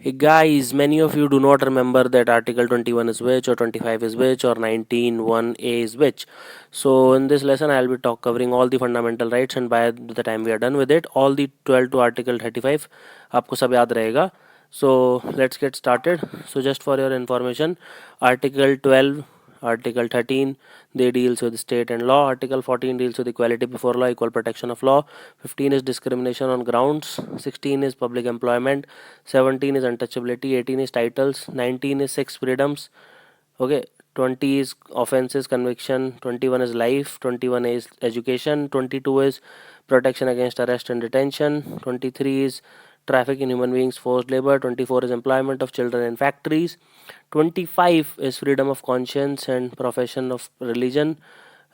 Hey guys, many of you do not remember that Article 21 is which, or 25 is which, or 19(1)(a) is which. So in this lesson, I'll be covering all the fundamental rights, and by the time we are done with it, all the 12 to Article 35 आपको सब याद रहेगा. So let's get started. So just for your information, Article 12, Article 13, they deals with state and law. Article 14 deals with equality before law, equal protection of law. 15 is discrimination on grounds. 16 is public employment. 17 is untouchability. 18 is titles. 19 is sex freedoms. Okay. 20 is offenses, conviction. 21 is life. 21 is education. 22 is protection against arrest and detention. 23 is traffic in human beings, forced labor. 24 is employment of children in factories. 25 is freedom of conscience and profession of religion.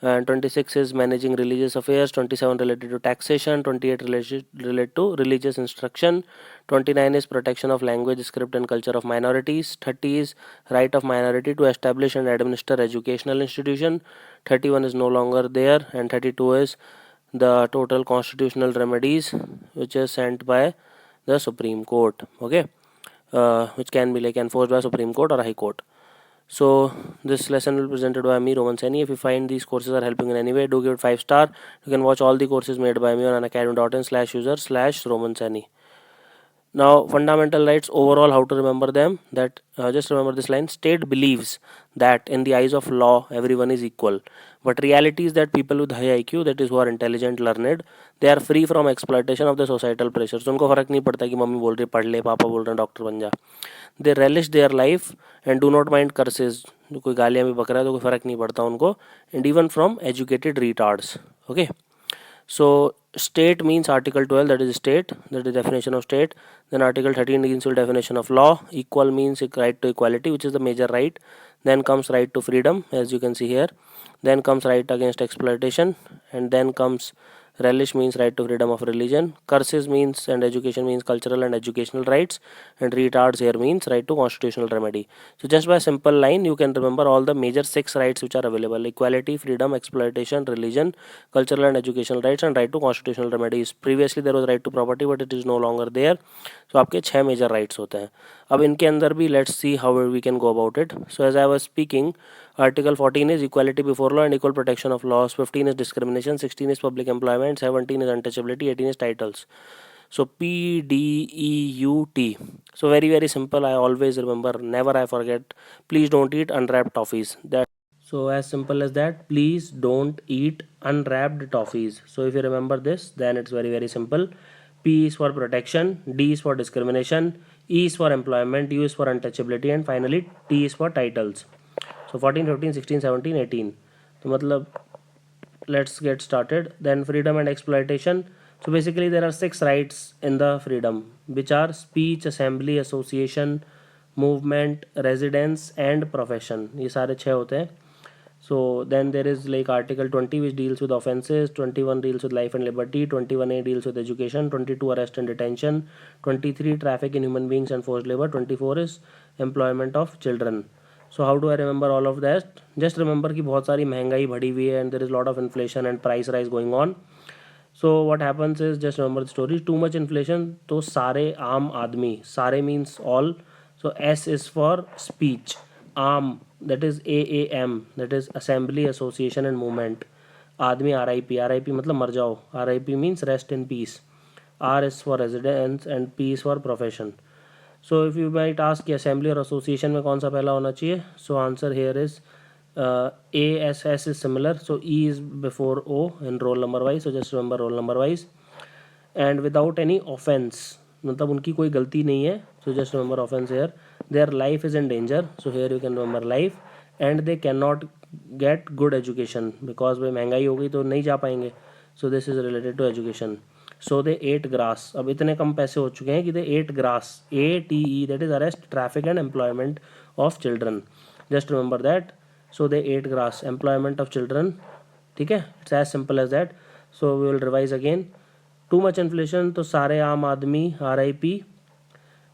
And 26 is managing religious affairs. 27 related to taxation. 28 related to religious instruction. 29 is protection of language, script and culture of minorities. 30 is right of minority to establish and administer educational institution. 31 is no longer there, and 32 is the total constitutional remedies which is sent by the Supreme Court. Okay, which can be like enforced by Supreme Court or High Court. So this lesson will be presented by me, Roman Saini. If you find these courses are helping in any way, do give it 5 star. You can watch all the courses made by me on unacademy.in/user/Roman Saini. Now, fundamental rights overall, how to remember them? That just remember this line: state believes that in the eyes of law, everyone is equal. But reality is that people with high IQ, that is who are intelligent, learned, they are free from exploitation of the societal pressures. उनको फर्क नहीं पड़ता कि mummy बोल रही पढ़ ले, पापा बोल रहे हैं डॉक्टर बन जा. They relish their life and do not mind curses. कोई गालियाँ भी बक रहा है तो कोई फर्क नहीं पड़ता उनको. And even from educated retards. Okay. So state means Article 12, that is state, that is definition of state. Then Article 13 deals with definition of law. Equal means right to equality, which is the major right. Then comes right to freedom, as you can see here. Then comes right against exploitation, and then comes relish means right to freedom of religion. Curses means and education means cultural and educational rights, and retards here means right to constitutional remedy. So just by a simple line you can remember all the major 6 rights which are available: equality, freedom, exploitation, religion, cultural and educational rights, and right to constitutional remedies. Previously there was right to property, but it is no longer there. So आपके 6 major rights होते हैं. अब इनके अंदर भी let's see how we can go about it. So as I was speaking, Article 14 is equality before law and equal protection of laws. 15 is discrimination. 16 is public employment. 17 is untouchability. 18 is titles. So PDEUT. So very simple. I always remember. Never I forget. Please don't eat unwrapped toffees. That. So as simple as that. Please don't eat unwrapped toffees. So if you remember this, then it's very simple. P is for protection. D is for discrimination. E is for employment. U is for untouchability, and finally T is for titles. So 14, 15, 16, 17, 18. तो मतलब let's get started. Then freedom and exploitation. So basically there are 6 rights in the freedom, which are speech, assembly, association, movement, residence and profession. ये सारे 6 होते हैं. So then there is like Article 20 which deals with offenses. 21 deals with life and liberty. 21A deals with education. 22 arrest and detention. 23 traffic in human beings and forced labor. 24 is employment of children. So how do I remember all of that? Just remember कि बहुत सारी महंगाई बढ़ी हुई है and there is lot of inflation and price rise going on. So what happens is, just remember the story. Too much inflation, तो सारे आम आदमी, सारे means all. So S is for speech. आम, that is AAM, that is assembly, association and movement. आदमी RIP मतलब मर जाओ. RIP means rest in peace. R is for residence and P is for profession. So if you might ask कि assembly और association में कौन सा पहला होना चाहिए, so answer here is A. S is similar, so E is before O in roll number wise. So just remember roll number wise. And without any offense, मतलब उनकी कोई गलती नहीं है. So just remember offense here. Their life is in danger, so here you can remember life. And they cannot get good education because भाई महंगाई हो गई तो नहीं जा पाएंगे. So this is related to education. So they ate grass. अब इतने कम पैसे हो चुके हैं कि they ate grass. ATE, that is arrest, traffic and employment of children. Just remember that. So they ate grass. Employment of children. ठीक है, it's as simple as that. So we will revise again. Too much inflation, तो सारे आम आदमी RIP.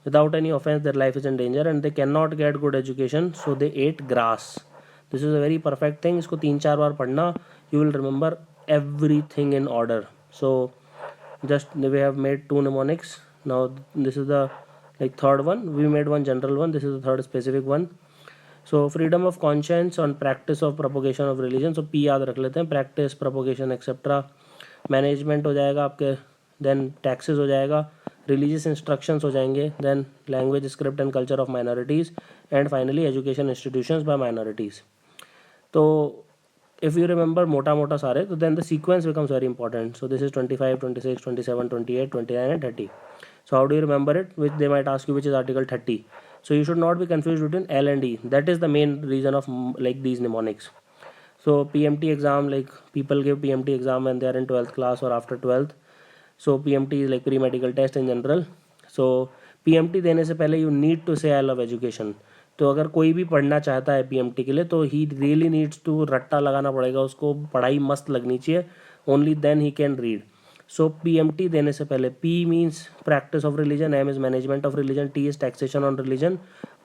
Without any offense, their life is in danger and they cannot get good education, so they ate grass. This is a very perfect thing. इसको 3-4 बार पढ़ना. You will remember everything in order. So just we have made 2 mnemonics. Now this is the like third one, we made one general one, this is the third specific one. So freedom of conscience on practice of propagation of religion, so P याद रख लेते हैं, practice, propagation etc. Management हो जाएगा आपके, then taxes हो जाएगा, religious instructions हो जाएंगे, then language, script and culture of minorities, and finally education institutions by minorities. तो if you remember मोटा मोटा सारे, तो then the sequence becomes very important. So this is 25, 26, 27, 28, 29 and 30. So how do you remember it? Which they might ask you which is article 30. So you should not be confused between L and E. That is the main reason of like these mnemonics. So PMT exam, like people give PMT exam when they are in 12th class or after 12th. So PMT is like pre-medical test in general. So PMT देने से पहले you need to say I love education. तो अगर कोई भी पढ़ना चाहता है PMT के लिए, तो ही रियली नीड्स टू रट्टा लगाना पड़ेगा उसको, पढ़ाई मस्त लगनी चाहिए, only then he can read. So PMT देने से पहले P means practice of religion, M is management of religion, T is taxation on religion,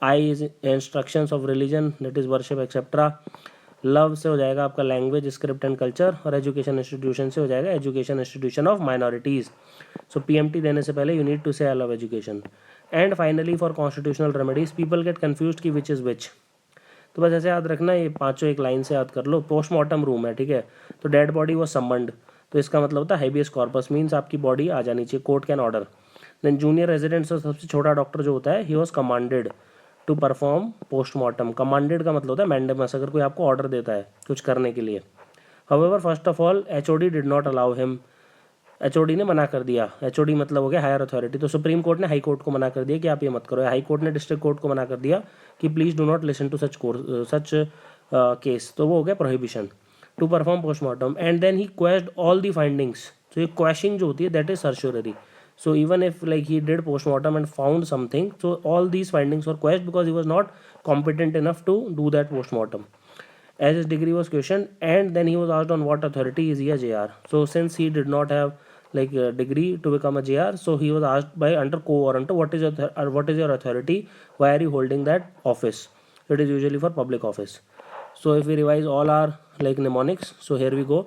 I is instructions of religion that is worship etcetera. Love से हो जाएगा आपका language, script and culture, और education institution से हो जाएगा education institution of minorities. So PMT देने से पहले you need to say I love education. And finally for constitutional remedies, people get confuse कि विच इज़ विच. तो बस ऐसे याद रखना, ये पांचों एक लाइन से याद कर लो. पोस्टमार्टम रूम है, ठीक है, तो डेड बॉडी वॉज समन्ड, तो इसका मतलब होता है हेबियस कॉर्पस, मीन्स आपकी बॉडी आ जानी चाहिए, court can order. Then junior resident, सबसे छोटा डॉक्टर जो होता है, he was commanded to perform postmortem. Commanded का मतलब होता है मैंडेमस, अगर कोई आपको ऑर्डर देता है कुछ करने के लिए. However first of all HOD did not allow him, HOD ने मना कर दिया. HOD मतलब हो गया हायर अथॉरिटी. तो सुप्रीम कोर्ट ने हाई कोर्ट को मना कर दिया कि आप ये मत करो. हाई कोर्ट ने डिस्ट्रिक्ट कोर्ट को मना कर दिया कि please do not listen to such case. तो वो हो गया prohibition to perform postmortem. And then he questioned all the findings. तो ये क्वेश्चनिंग जो होती है that is सर्चुररी. So even if like he did postmortem and found something, so all these findings were questioned because he was not competent enough to do that postmortem. As his degree was questioned, and then he was asked on what authority is he a JR. So since he did not have like a degree to become a JR, so he was asked by under co-warrantor, what is your authority? Why are you holding that office? It is usually for public office. So if we revise all our like mnemonics, so here we go.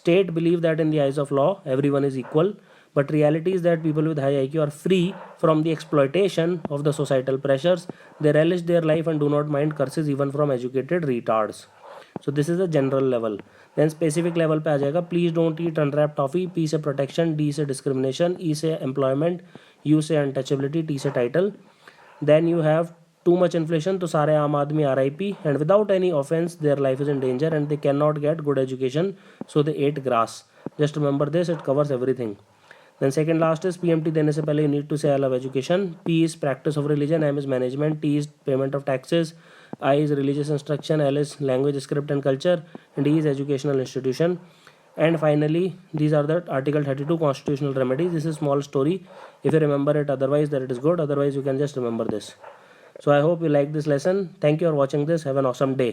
State believe that in the eyes of law everyone is equal, but reality is that people with high IQ are free from the exploitation of the societal pressures. They relish their life and do not mind curses even from educated retards. So this is the general level. Then specific level पे आ जाएगा, please don't eat unwrapped toffee. P से protection, D से discrimination, E से employment, U से untouchability, T से title. Then you have too much inflation, तो सारे आम आदमी RIP, and without any offense their life is in danger and they cannot get good education, so they ate grass. Just remember this, it covers everything. Then second last is PMT देने से पहले you need to say I love education. P is practice of religion, M is management, T is payment of taxes, I is religious instruction, L is language, script and culture, and D is educational institution. And finally these are the article 32 constitutional remedies. This is small story, if you remember it, otherwise that it is good, otherwise you can just remember this. So I hope you like this lesson. Thank you for watching this. Have an awesome day.